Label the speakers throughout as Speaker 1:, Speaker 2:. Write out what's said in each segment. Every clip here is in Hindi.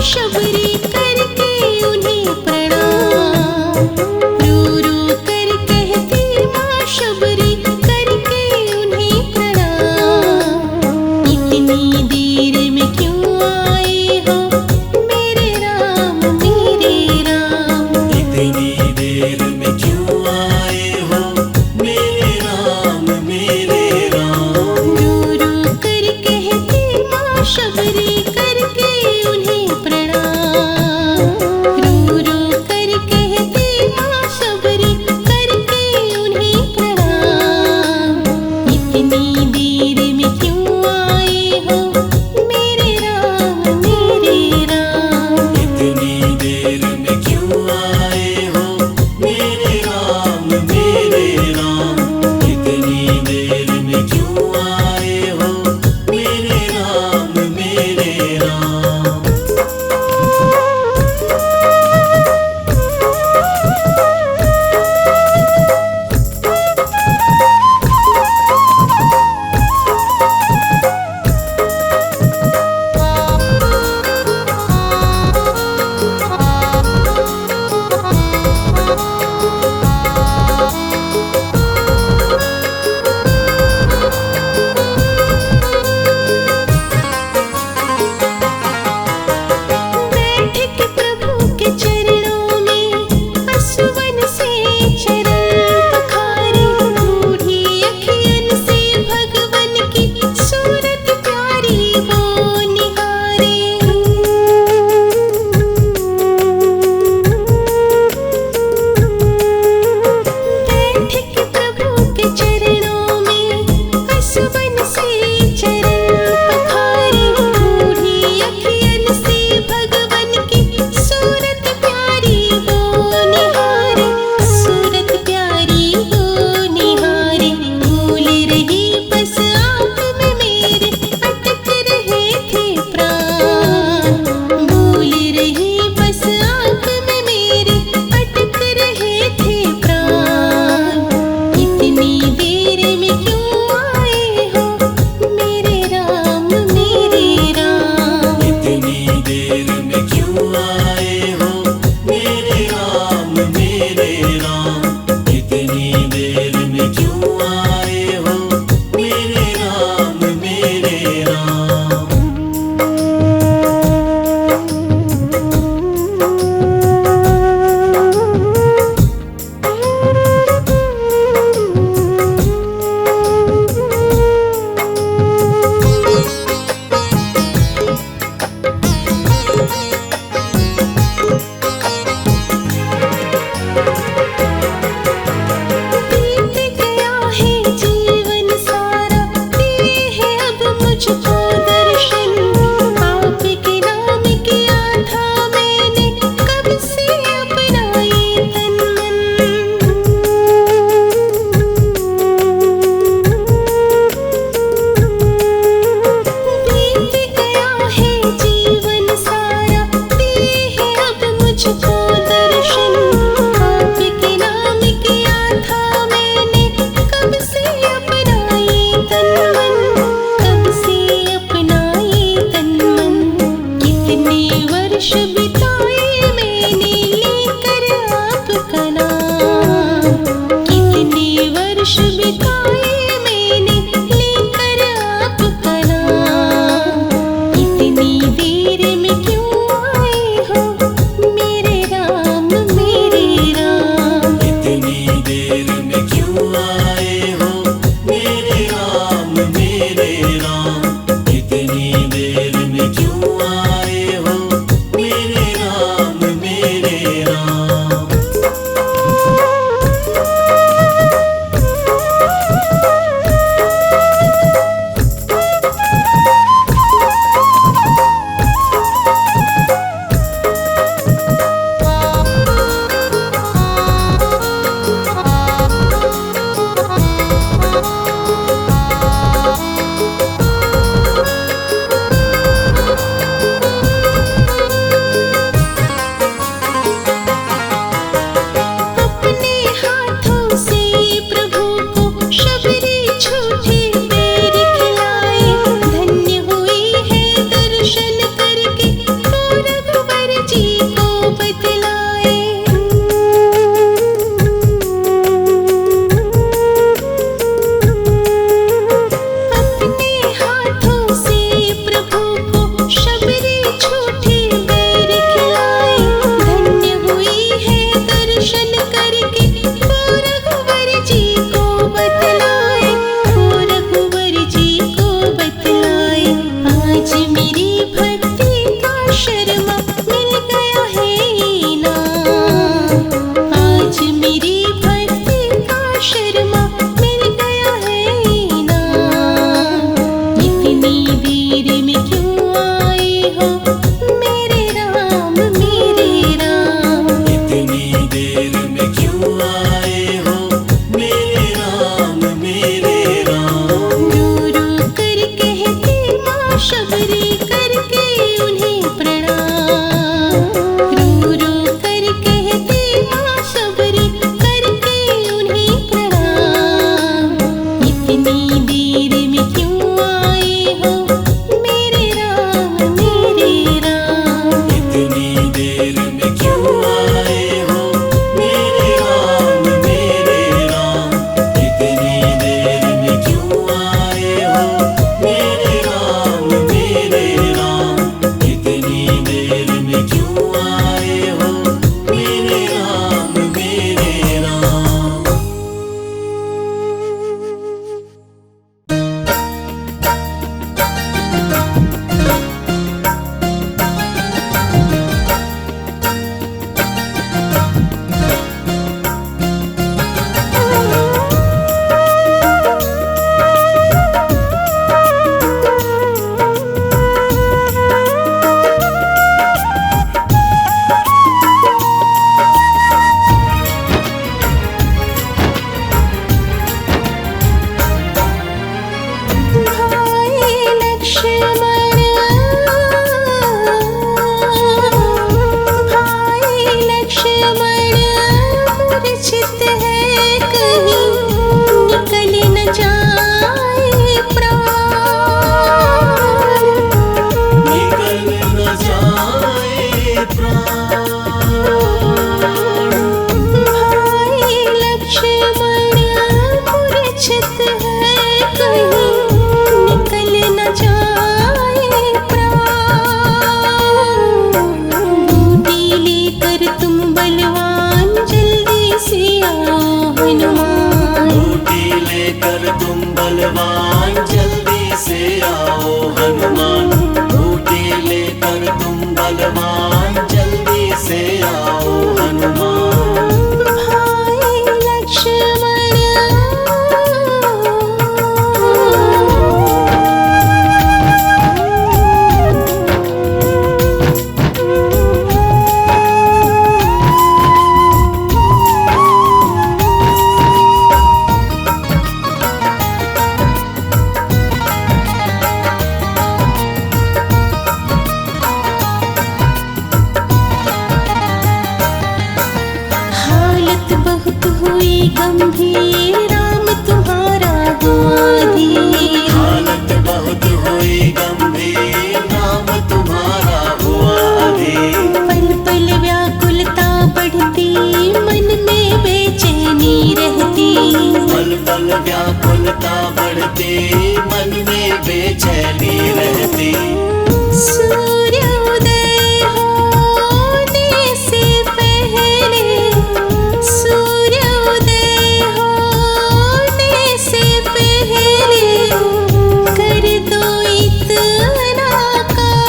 Speaker 1: शबरी करके उन्हें प्रणाम। रो रो कर कहती माँ शबरी करके उन्हें प्रणाम। इतनी देर में क्यों आए हो मेरे राम मेरे राम।
Speaker 2: इतनी देर में क्यों आए हो मेरे राम मेरे राम।
Speaker 1: रो रो कर कहती माँ शबरी करके उन्हें प्रणाम। रो रो कर कहती माँ शबरी करके उन्हें प्रणाम। इतनी देर में क्यों आए हो मेरे राम मेरे राम।
Speaker 2: इतनी देर में क्यों आए हो मेरे राम मेरे राम। इतनी देर में क्यों आए हो मेरे राम मेरे राम।
Speaker 1: बैठ के प्रभु के चरणों में असुवन से चरण पखारे। बूढ़ी अखियन से भगवन की सूरत प्यारी वो निहारे। बैठ के प्रभु के चरणों में असुवन से चरण पखारे। बूढ़ी अखियन से भगवन की सूरत प्यारी वो निहारे। सूरत प्यारी वो निहारे। भूल रही बस आप में मेरे अटक रहे थे प्राण। भूल रही बस आप में मेरे अटक रहे थे प्राण। इतनी देर में क्यों आए हो मेरे राम मेरे राम।
Speaker 2: इतनी देर में क्यों आए हो मेरे राम मेरे राम। इतनी देर में क्यों आए हो मेरे राम मेरे राम।
Speaker 1: बीत गया है जीवन सारा दिए है अब मुझको दर्शन। आपके नाम किया था मैंने कब से अपना ये तन मन। बीत गया है जीवन सारा दिए है अब मुझको दर्शन। आपके नाम किया था मैंने कब से अपना ये तन मन। कब से अपना ये तन मन। कितने वर्ष बिताए मैंने लेकर आपका नाम। कितने वर्ष बिताए मैंने लेकर आपका नाम। इतनी देर में क्यों आए हो मेरे राम मेरे राम।
Speaker 2: इतनी देर में क्यों आए हो मेरे राम मेरे राम। इतनी देर में क्यों आए हो मेरे राम मेरे राम।
Speaker 1: करके उन्हें प्रणाम, रो रो कर कहती माँ शबरी करके उन्हें प्रणाम। इतनी देर में क्यों आए हो मेरे राम मेरे राम।
Speaker 2: इतनी देर में क्यों आए हो मेरे राम मेरे राम। इतनी देर में क्यों आए हो मेरे राम मेरे राम। इतनी देर में क्यों आए हो मेरे राम मेरे राम।
Speaker 1: भाई लक्ष्मण मूर्छित है कहीं निकल न जाए प्राण।
Speaker 2: निकल न जाए प्राण।
Speaker 1: भाई लक्ष्मण मूर्छित है कहीं निकल न जाए प्राण। बूटी लेकर तुम बलवान जल्दी से आओ हनुमान।
Speaker 2: बूटी लेकर तुम बलवान जल्दी से आओ हनुमान। बूटी लेकर तुम बलवान जल्दी से आओ हनुमान।
Speaker 1: भाई लक्ष्मण हालत बहुत हुई गंभीर राम तुम्हारा हुआ धीर।
Speaker 2: हालत बहुत हुई गंभीर नाम तुम्हारा हुआ अधीर।
Speaker 1: पल पल व्याकुलता बढ़ती मन में बेचैनी रहती।
Speaker 2: पल पल व्याकुलता बढ़ती मन में बेचैनी रहती।
Speaker 1: सूर्योदय होने से पहले, सूर्योदय होने से पहले कर दो इतना काम।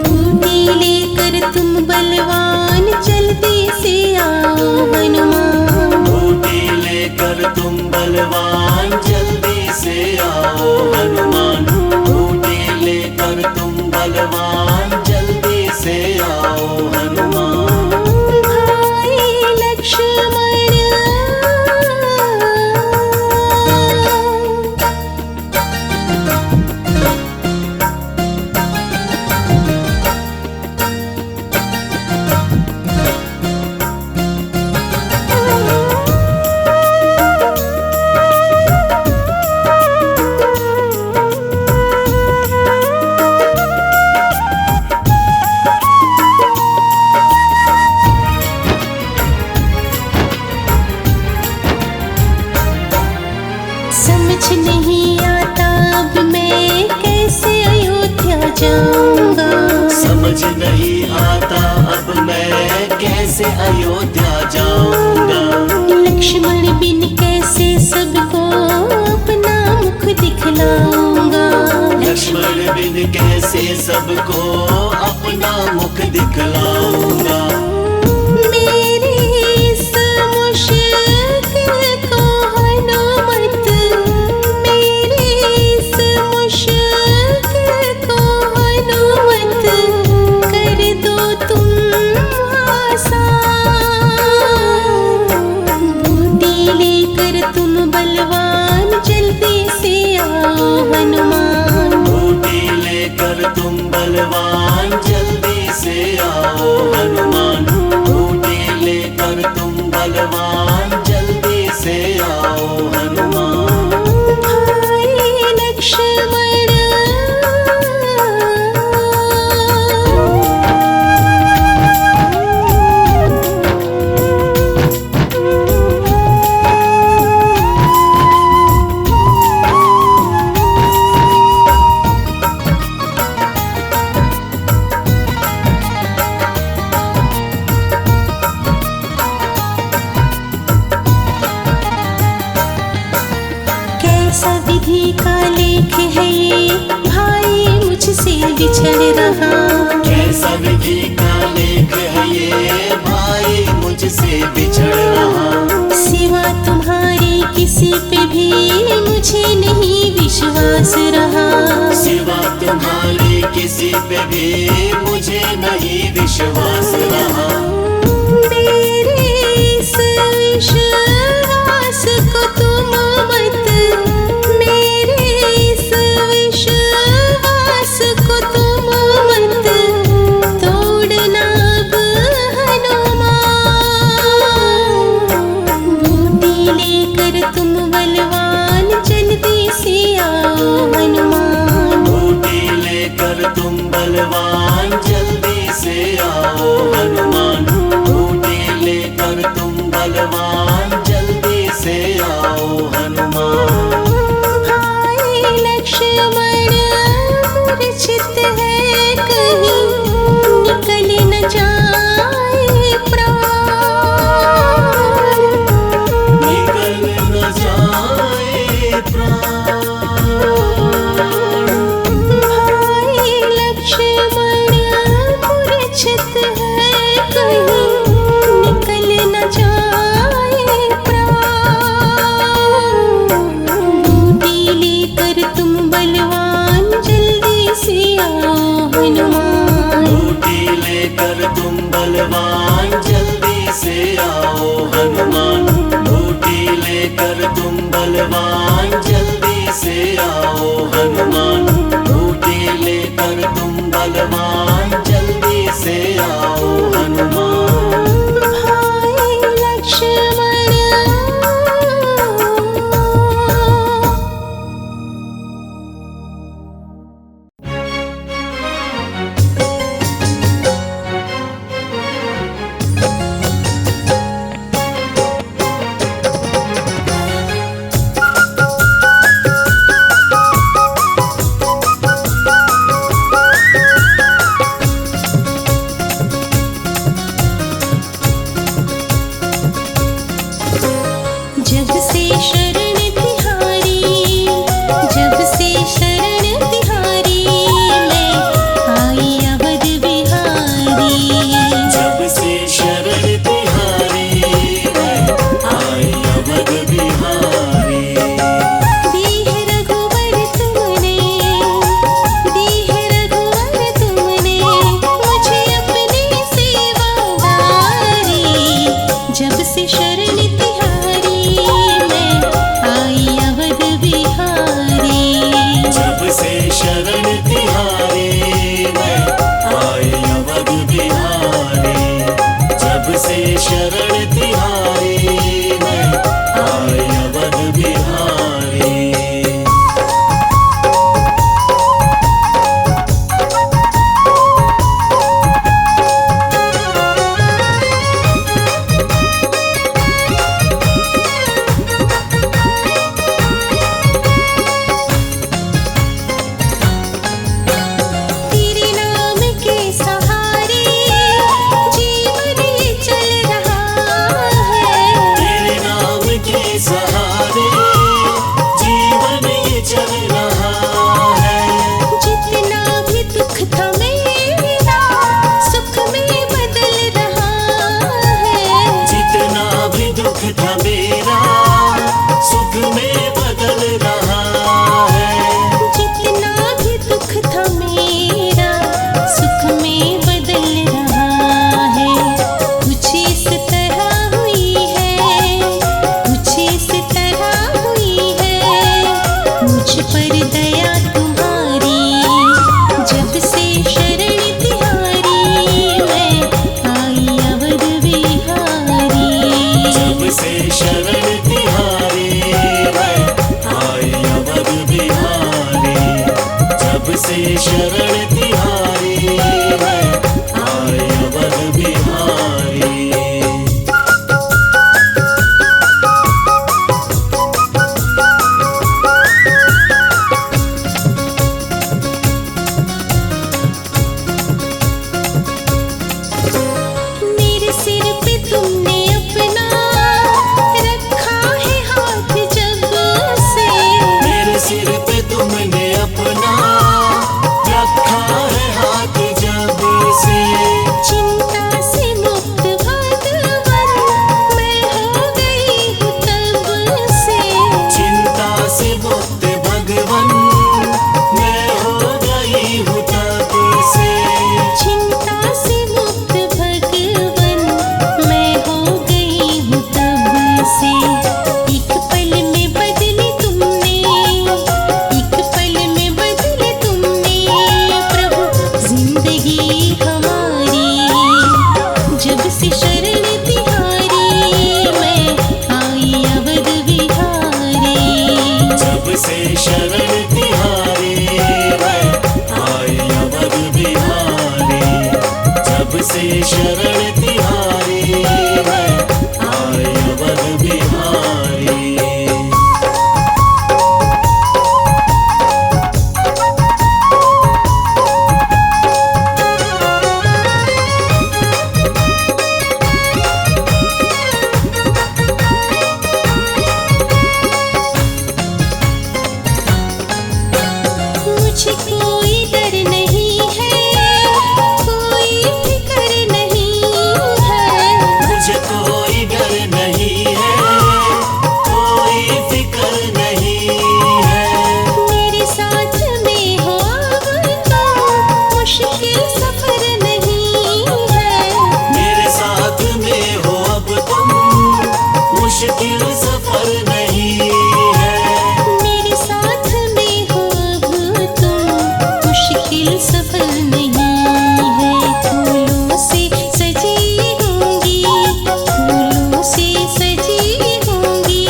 Speaker 1: बूटी लेकर तुम बलवान जल्दी से आओ हनुमान।
Speaker 2: बूटी लेकर तुम बलवान जल्दी से आओ हनुमान। बूटी लेकर तुम बलवान जल्दी से आओ हनुमान।
Speaker 1: भाई लक्ष्मण समझ नहीं आता अब मैं कैसे अयोध्या जाऊंगा।
Speaker 2: समझ नहीं आता अब मैं कैसे अयोध्या जाऊंगा।
Speaker 1: लक्ष्मण बिन कैसे सबको अपना मुख दिखलाऊंगा।
Speaker 2: लक्ष्मण बिन कैसे सबको अपना मुख दिखलाऊंगा।
Speaker 1: मेरी इस मुश्किल को हनुमत, मेरी इस मुश्किल को हनुमत कर दो तुम आसान। बूटी लेकर तुम बलवान जल्दी से आओ हनुमान। मुझसे बिछड़ रहा।
Speaker 2: कैसा विधि का लेख है ये भाई मुझसे बिछड़ रहा।
Speaker 1: सिवा तुम्हारे किसी पे भी मुझे नहीं विश्वास रहा।
Speaker 2: सिवा तुम्हारे किसी पे भी मुझे नहीं विश्वास रहा।
Speaker 1: मेरे इस विश्वास को तुम मत, मेरे इस विश्वास को तुम मत तोड़ना अब हनुमान। बूटी लेकर तुम बलवान जल्दी से आओ हनुमान।
Speaker 2: बूटी लेकर तुम बलवान जल्दी से आओ हनुमान। बूटी लेकर तुम बलवान जल्दी से आओ हनुमान।
Speaker 1: भाई लक्ष्मण मूर्छित है कहीं निकल न जाए प्राण।
Speaker 2: निकल न जाए प्राण।
Speaker 1: भाई लक्ष्मण मूर्छित है कहीं निकल न जाए प्राण। बूटी लेकर तुम बलवान जल्दी से आओ हनुमान।
Speaker 2: बूटी लेकर तुम बलवान जल्दी से आओ हनुमान। बूटी लेकर तुम बलवान जल्दी से आओ हनुमान। बूटी लेकर तुम बलवान जल्दी से आओ हनुमान।
Speaker 1: भाई लक्ष्मण जब से शरण तिहारी, जब से शरण तिहारी मैं आई अवध बिहारी।
Speaker 2: जब से शरण तिहारी मैं आई अवध बिहारी।
Speaker 1: दी है रघुवर तुमने, दी है रघुवर तुमने मुझे अपनी सेवादारी। जब से शरण तिहारी मैं आई अवध बिहारी।
Speaker 2: जब से शरण तिहारी मैं आई अवध बिहारी। जब से शरण तिहारी मैं आई अवध बिहारी।
Speaker 1: तेरे नाम के सहारे जीवन ये चल रहा है।
Speaker 2: तेरे नाम के सहारे जीवन ये चल रहा है।
Speaker 1: जितना भी दुख था मेरा सुख में बदल रहा है।
Speaker 2: जितना भी दुख था मेरा सुख में बदल रहा है।
Speaker 1: जितना भी दुख था मेरा सुख में बदल रहा है। कुछ इस तरह हुई है, कुछ इस तरह हुई है मुझ पर दया तुम्हारी। जब से शरण तिहारी मैं आई अवध बिहारी।
Speaker 2: जब से शरण तिहारी मैं आई अवध बिहारी। जब से शरण तिहारी मैं आई अवध बिहारी।
Speaker 1: मेरे सिर पे तुमने अपना रखा है हाथ जब से।
Speaker 2: मेरे सिर पे तुमने अपना रखा से शरण तिहारी मैं आए अवध बिहारी।
Speaker 1: मुझे कोई डर नहीं है, कोई फिक्र नहीं है।
Speaker 2: मुझे कोई डर नहीं है, कोई फिक्र नहीं है।
Speaker 1: मेरे साथ में हो अब तो मुश्किल सफर नहीं है।
Speaker 2: मेरे साथ में हो अब तुम, मुश्किल सफर नहीं है।
Speaker 1: मेरे साथ में हो अब तुम, मुश्किल सफर नहीं है। फूलों से सजी होंगी, फूलों से सजी होंगी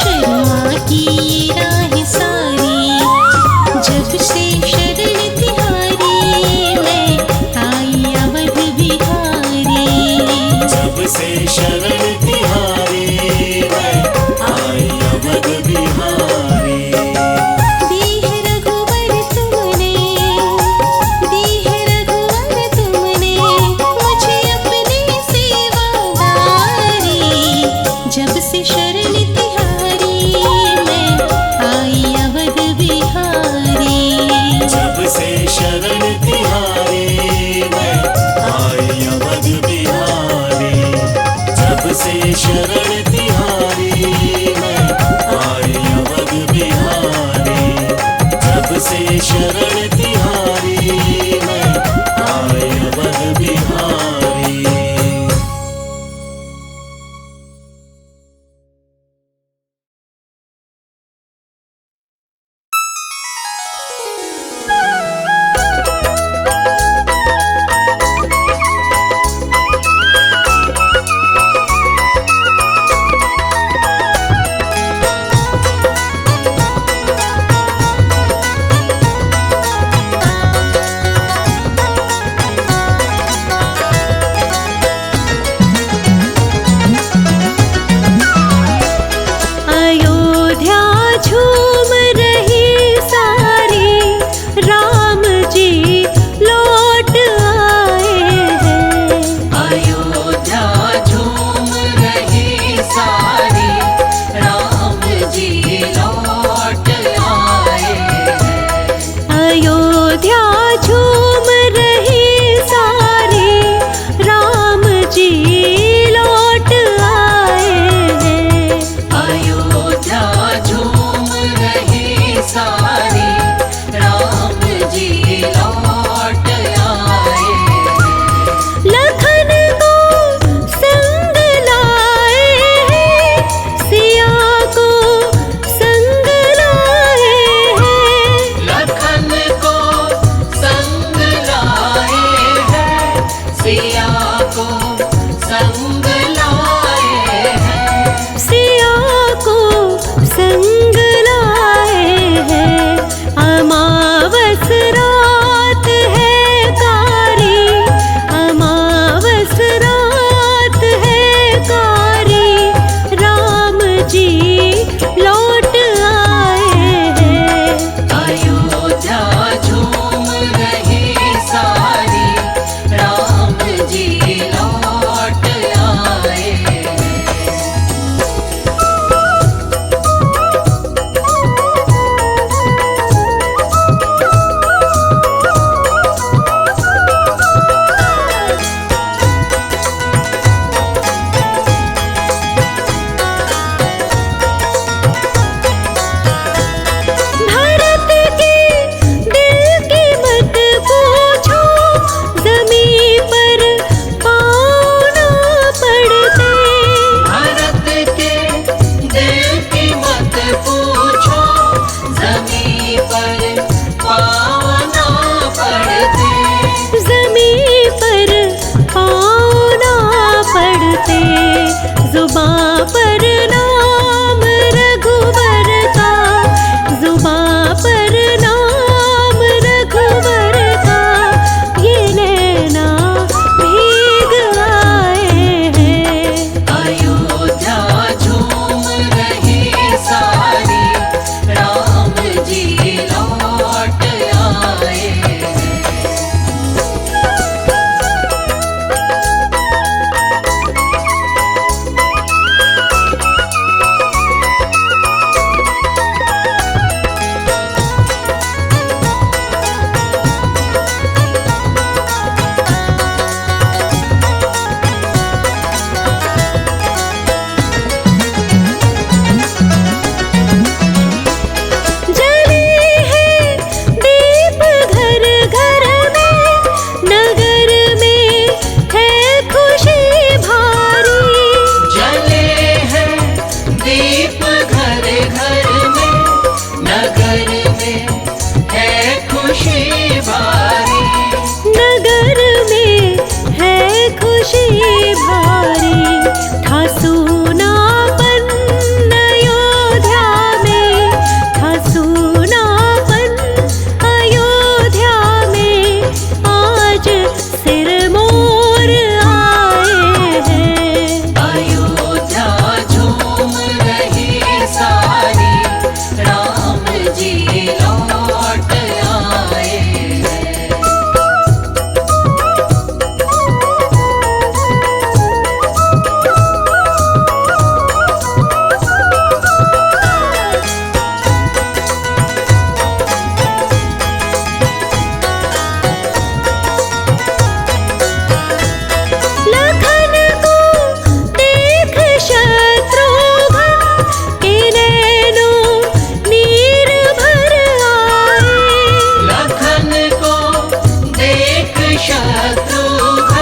Speaker 1: शर्मा की ये राह सारी। जब से शरण तिहारी मैं आई अवध बिहारी।
Speaker 2: जब से शरण तिहारी मैं आई अवध बिहारी।
Speaker 1: दी है रघुवर तुमने, दी है रघुवर तुमने मुझे अपनी सेवादारी। जब से शरण तिहारी मैं आई अवध बिहारी।
Speaker 2: जब से शरण तिहारी मैं आई अवध बिहारी। जब से शरण तिहारी मैं आई अवध बिहारी। जब से शरण तिहारी मैं आई अवध बिहारी।
Speaker 1: अयोध्या झूम रही सारी, राम जी लौट आए हैं।
Speaker 3: अयोध्या झूम रही सारी, राम जी लौट आए हैं।
Speaker 1: अयोध्या झूम रही सारी, राम जी लौट आए हैं।
Speaker 3: अयोध्या झूम रही सारी, राम जी लौट आए हैं।
Speaker 1: लखन को संग लाए हैं, सिया को संग लाए हैं।
Speaker 3: लखन को खुशी भारी,
Speaker 1: नगर में है खुशी भारी, था सूनापन अयोध्या में, था सूनापन अयोध्या में, आज सिरमौर आए हैं।
Speaker 3: अयोध्या झूम रही सारी, राम जी लौट आए हैं।
Speaker 1: लखन को देख शत्रुघ्न के नैनों नीर भर आए।
Speaker 3: लखन को देख शत्रुघ्न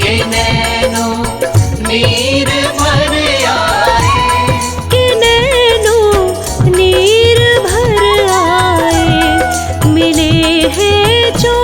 Speaker 3: के नैनों नीर भर आए,
Speaker 1: के नैनों नीर भर आए, मिले हैं जो